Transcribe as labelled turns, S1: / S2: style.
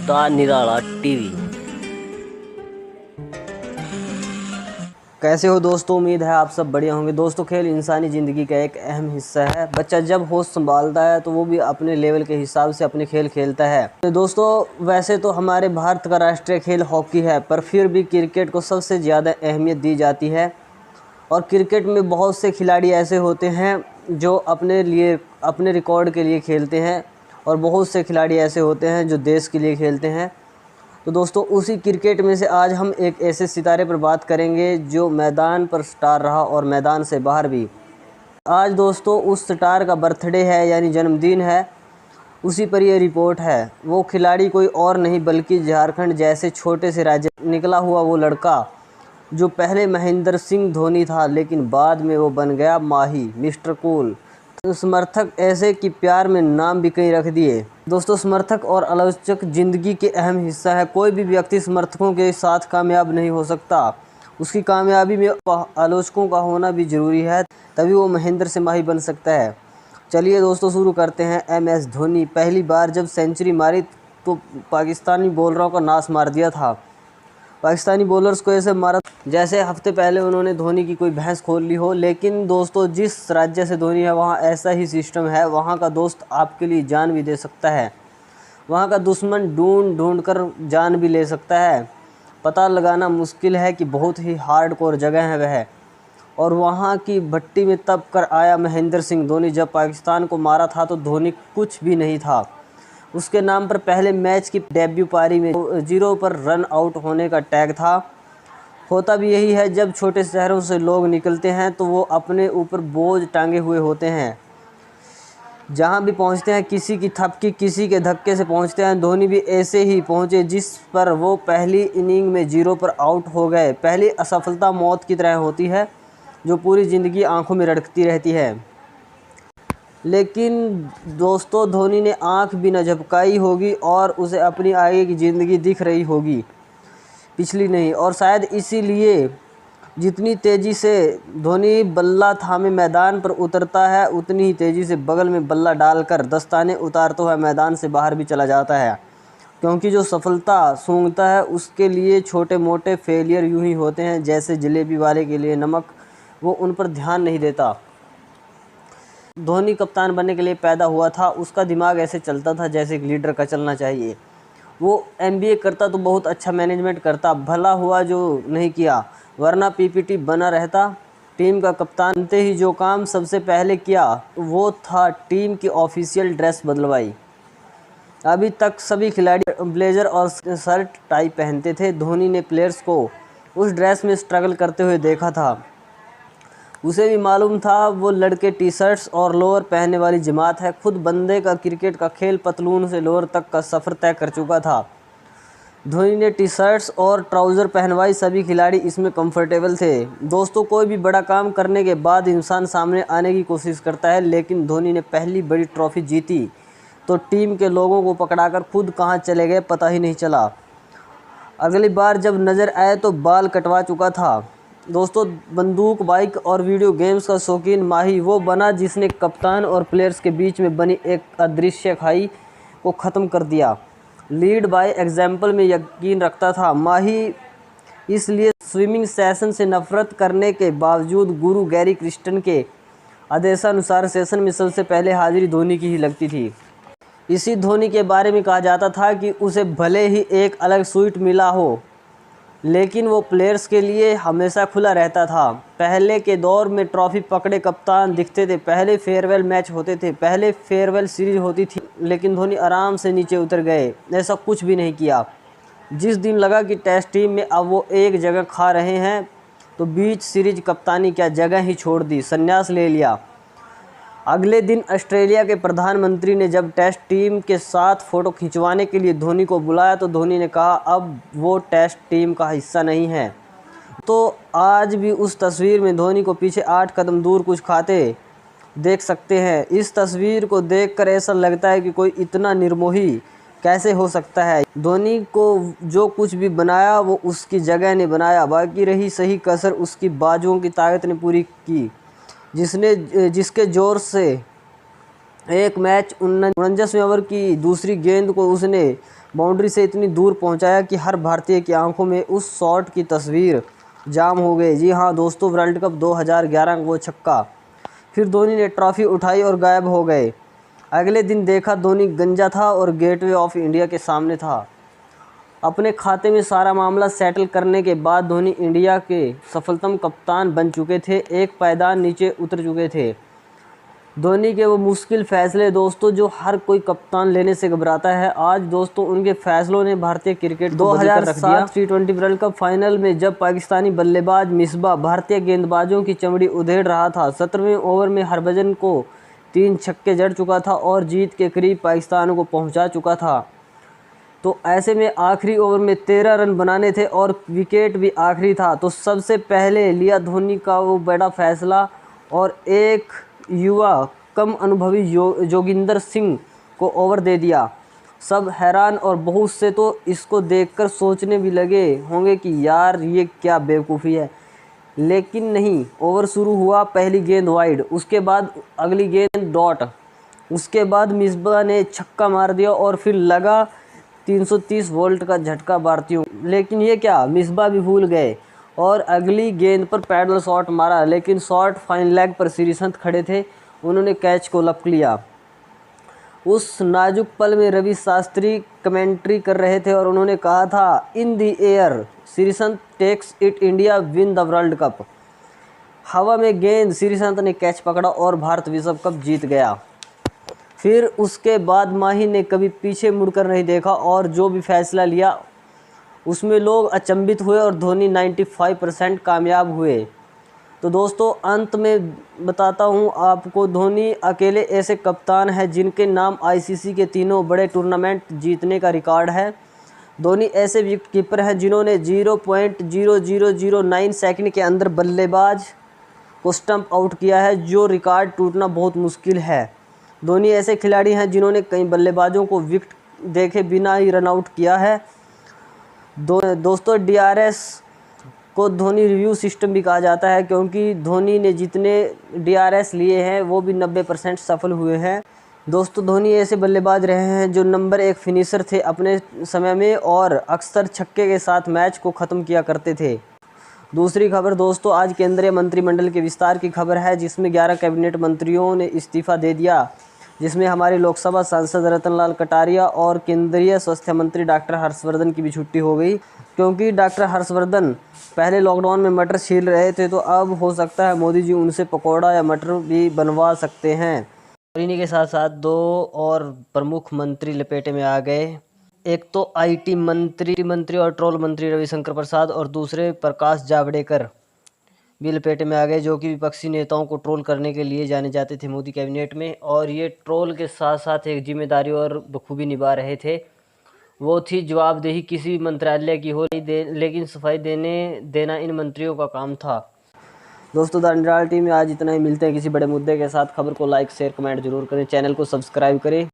S1: The Nirala TV. कैसे हो दोस्तों, उम्मीद है आप सब बढ़िया होंगे। दोस्तों, खेल इंसानी ज़िंदगी का एक अहम हिस्सा है। बच्चा जब होश संभालता है तो वो भी अपने लेवल के हिसाब से अपने खेल खेलता है। तो दोस्तों, वैसे तो हमारे भारत का राष्ट्रीय खेल हॉकी है, पर फिर भी क्रिकेट को सबसे ज़्यादा अहमियत दी जाती है। और क्रिकेट में बहुत से खिलाड़ी ऐसे होते हैं जो अपने रिकॉर्ड के लिए खेलते हैं, और बहुत से खिलाड़ी ऐसे होते हैं जो देश के लिए खेलते हैं। तो दोस्तों, उसी क्रिकेट में से आज हम एक ऐसे सितारे पर बात करेंगे जो मैदान पर स्टार रहा और मैदान से बाहर भी। आज दोस्तों उस स्टार का बर्थडे है, यानी जन्मदिन है। उसी पर यह रिपोर्ट है। वो खिलाड़ी कोई और नहीं बल्कि झारखंड जैसे छोटे से राज्य निकला हुआ वो लड़का जो पहले महेंद्र सिंह धोनी था, लेकिन बाद में वो बन गया माही, मिस्टर कूल। समर्थक ऐसे कि प्यार में नाम भी कई रख दिए। दोस्तों, समर्थक और आलोचक ज़िंदगी के अहम हिस्सा है। कोई भी व्यक्ति समर्थकों के साथ कामयाब नहीं हो सकता। उसकी कामयाबी में आलोचकों का होना भी ज़रूरी है, तभी वो महेंद्र से माही बन सकता है। चलिए दोस्तों, शुरू करते हैं। MS धोनी पहली बार जब सेंचुरी मारी तो पाकिस्तानी बॉलरों का नाश मार दिया था। पाकिस्तानी बॉलर्स को ऐसे मारा जैसे हफ्ते पहले उन्होंने धोनी की कोई भैंस खोल ली हो। लेकिन दोस्तों, जिस राज्य से धोनी है वहाँ ऐसा ही सिस्टम है। वहाँ का दोस्त आपके लिए जान भी दे सकता है, वहाँ का दुश्मन ढूंढ कर जान भी ले सकता है। पता लगाना मुश्किल है कि बहुत ही हार्डकोर जगह है वह। और वहाँ की भट्टी में तप कर आया महेंद्र सिंह धोनी। जब पाकिस्तान को मारा था तो धोनी कुछ भी नहीं था। उसके नाम पर पहले मैच की डेब्यू पारी में 0 पर रन आउट होने का टैग था। होता भी यही है, जब छोटे शहरों से लोग निकलते हैं तो वो अपने ऊपर बोझ टांगे हुए होते हैं। जहां भी पहुंचते हैं किसी की थपकी किसी के धक्के से पहुंचते हैं। धोनी भी ऐसे ही पहुंचे, जिस पर वो पहली इनिंग में 0 पर आउट हो गए। पहली असफलता मौत की तरह होती है जो पूरी ज़िंदगी आंखों में रटती रहती है। लेकिन दोस्तों, धोनी ने आंख भी न झपकाई होगी और उसे अपनी आगे की ज़िंदगी दिख रही होगी, पिछली नहीं। और शायद इसीलिए जितनी तेज़ी से धोनी बल्ला थामे मैदान पर उतरता है, उतनी ही तेज़ी से बगल में बल्ला डालकर दस्ताने उतारता हुआ मैदान से बाहर भी चला जाता है। क्योंकि जो सफलता सूंघता है उसके लिए छोटे मोटे फेलियर यूं ही होते हैं जैसे जलेबी वाले के लिए नमक, वो उन पर ध्यान नहीं देता। धोनी कप्तान बनने के लिए पैदा हुआ था। उसका दिमाग ऐसे चलता था जैसे एक लीडर का चलना चाहिए। वो MBA करता तो बहुत अच्छा मैनेजमेंट करता, भला हुआ जो नहीं किया, वरना PPT बना रहता। टीम का कप्तान बनते ही जो काम सबसे पहले किया वो था टीम की ऑफिशियल ड्रेस बदलवाई। अभी तक सभी खिलाड़ी ब्लेजर और शर्ट टाई पहनते थे। धोनी ने प्लेयर्स को उस ड्रेस में स्ट्रगल करते हुए देखा था। उसे भी मालूम था वो लड़के टी-शर्ट्स और लोअर पहनने वाली जमात है। खुद बंदे का क्रिकेट का खेल पतलून से लोअर तक का सफ़र तय कर चुका था। धोनी ने टी-शर्ट्स और ट्राउज़र पहनवाई। सभी खिलाड़ी इसमें कंफर्टेबल थे। दोस्तों, कोई भी बड़ा काम करने के बाद इंसान सामने आने की कोशिश करता है, लेकिन धोनी ने पहली बड़ी ट्रॉफी जीती तो टीम के लोगों को पकड़ाकर खुद कहाँ चले गए पता ही नहीं चला। अगली बार जब नज़र आए तो बाल कटवा चुका था। दोस्तों, बंदूक, बाइक और वीडियो गेम्स का शौकीन माही वो बना जिसने कप्तान और प्लेयर्स के बीच में बनी एक अदृश्य खाई को ख़त्म कर दिया। लीड बाय एग्जाम्पल में यकीन रखता था माही, इसलिए स्विमिंग सेशन से नफरत करने के बावजूद गुरु गैरी क्रिस्टन के आदेशानुसार सेशन में सबसे पहले हाजिरी धोनी की ही लगती थी। इसी धोनी के बारे में कहा जाता था कि उसे भले ही एक अलग सूट मिला हो, लेकिन वो प्लेयर्स के लिए हमेशा खुला रहता था। पहले के दौर में ट्रॉफी पकड़े कप्तान दिखते थे, पहले फेयरवेल मैच होते थे, पहले फेयरवेल सीरीज होती थी, लेकिन धोनी आराम से नीचे उतर गए, ऐसा कुछ भी नहीं किया। जिस दिन लगा कि टेस्ट टीम में अब वो एक जगह खा रहे हैं तो बीच सीरीज कप्तानी क्या जगह ही छोड़ दी, संन्यास ले लिया। अगले दिन ऑस्ट्रेलिया के प्रधानमंत्री ने जब टेस्ट टीम के साथ फ़ोटो खिंचवाने के लिए धोनी को बुलाया तो धोनी ने कहा अब वो टेस्ट टीम का हिस्सा नहीं है। तो आज भी उस तस्वीर में धोनी को पीछे 8 कदम दूर कुछ खाते देख सकते हैं। इस तस्वीर को देखकर ऐसा लगता है कि कोई इतना निर्मोही कैसे हो सकता है। धोनी को जो कुछ भी बनाया वो उसकी जगह ने बनाया, बाकी रही सही कसर उसकी बाजुओं की ताकत ने पूरी की, जिसके ज़ोर से एक मैच 49वें ओवर की दूसरी गेंद को उसने बाउंड्री से इतनी दूर पहुंचाया कि हर भारतीय की आंखों में उस शॉट की तस्वीर जाम हो गई। जी हाँ दोस्तों, वर्ल्ड कप 2011 का वो छक्का। फिर धोनी ने ट्रॉफी उठाई और गायब हो गए। अगले दिन देखा धोनी गंजा था और गेटवे ऑफ इंडिया के सामने था। अपने खाते में सारा मामला सेटल करने के बाद धोनी इंडिया के सफलतम कप्तान बन चुके थे, एक पायदान नीचे उतर चुके थे। धोनी के वो मुश्किल फ़ैसले दोस्तों जो हर कोई कप्तान लेने से घबराता है, आज दोस्तों उनके फ़ैसलों ने भारतीय क्रिकेट को बदल कर रख दिया। 2007 T20 वर्ल्ड कप फाइनल में जब पाकिस्तानी बल्लेबाज मिसबा भारतीय गेंदबाजों की चमड़ी उधेड़ रहा था, 17वें ओवर में हरभजन को 3 छक्के जड़ चुका था और जीत के करीब पाकिस्तान को पहुँचा चुका था। तो ऐसे में आखिरी ओवर में 13 रन बनाने थे और विकेट भी आखिरी था। तो सबसे पहले लिया धोनी का वो बड़ा फैसला और एक युवा कम अनुभवी जोगिंदर सिंह को ओवर दे दिया। सब हैरान और बहुत से तो इसको देखकर सोचने भी लगे होंगे कि यार ये क्या बेवकूफ़ी है, लेकिन नहीं। ओवर शुरू हुआ, पहली गेंद वाइड, उसके बाद अगली गेंद डॉट, उसके बाद मिसबा ने छक्का मार दिया और फिर लगा 330 वोल्ट का झटका भारतीयों। लेकिन ये क्या, मिसबा भी भूल गए और अगली गेंद पर पैडल शॉट मारा, लेकिन शॉट फाइन लेग पर श्रीसंत खड़े थे, उन्होंने कैच को लपक लिया। उस नाजुक पल में रवि शास्त्री कमेंट्री कर रहे थे और उन्होंने कहा था, in the air Sreesanth takes it, India win the world cup. हवा में गेंद श्रीसंत ने कैच पकड़ा और भारत विश्व कप जीत गया। फिर उसके बाद माही ने कभी पीछे मुड़कर नहीं देखा और जो भी फैसला लिया उसमें लोग अचंभित हुए और धोनी 95% कामयाब हुए। तो दोस्तों अंत में बताता हूं आपको, धोनी अकेले ऐसे कप्तान हैं जिनके नाम आईसीसी के तीनों बड़े टूर्नामेंट जीतने का रिकॉर्ड है। धोनी ऐसे विकेट कीपर हैं जिन्होंने 0.0009 सेकंड के अंदर बल्लेबाज को स्टंप आउट किया है, जो रिकॉर्ड टूटना बहुत मुश्किल है। धोनी ऐसे खिलाड़ी हैं जिन्होंने कई बल्लेबाजों को विकेट देखे बिना ही रन आउट किया है। दोस्तों डीआरएस को धोनी रिव्यू सिस्टम भी कहा जाता है, क्योंकि धोनी ने जितने डीआरएस लिए हैं वो भी 90% सफल हुए हैं। दोस्तों धोनी ऐसे बल्लेबाज रहे हैं जो नंबर 1 फिनिशर थे अपने समय में और अक्सर छक्के के साथ मैच को ख़त्म किया करते थे। दूसरी खबर दोस्तों, आज केंद्रीय मंत्रिमंडल के विस्तार की खबर है, जिसमें 11 कैबिनेट मंत्रियों ने इस्तीफ़ा दे दिया, जिसमें हमारे लोकसभा सांसद रतनलाल कटारिया और केंद्रीय स्वास्थ्य मंत्री डॉक्टर हर्षवर्धन की भी छुट्टी हो गई, क्योंकि डॉक्टर हर्षवर्धन पहले लॉकडाउन में मटर छील रहे थे, तो अब हो सकता है मोदी जी उनसे पकौड़ा या मटर भी बनवा सकते हैं। और इन्हीं के साथ साथ 2 और प्रमुख मंत्री लपेटे में आ गए। एक तो आईटी मंत्री और ट्रोल मंत्री रविशंकर प्रसाद और दूसरे प्रकाश जावड़ेकर भी लपेटे में आ गए, जो कि विपक्षी नेताओं को ट्रोल करने के लिए जाने जाते थे मोदी कैबिनेट में। और ये ट्रोल के साथ साथ एक जिम्मेदारी और बखूबी निभा रहे थे, वो थी जवाबदेही किसी मंत्रालय की हो, लेकिन सफाई देना इन मंत्रियों का काम था। दोस्तों द अंडरऑल टीम में आज इतना ही। मिलते हैं किसी बड़े मुद्दे के साथ। खबर को लाइक शेयर कमेंट जरूर करें, चैनल को सब्सक्राइब करें।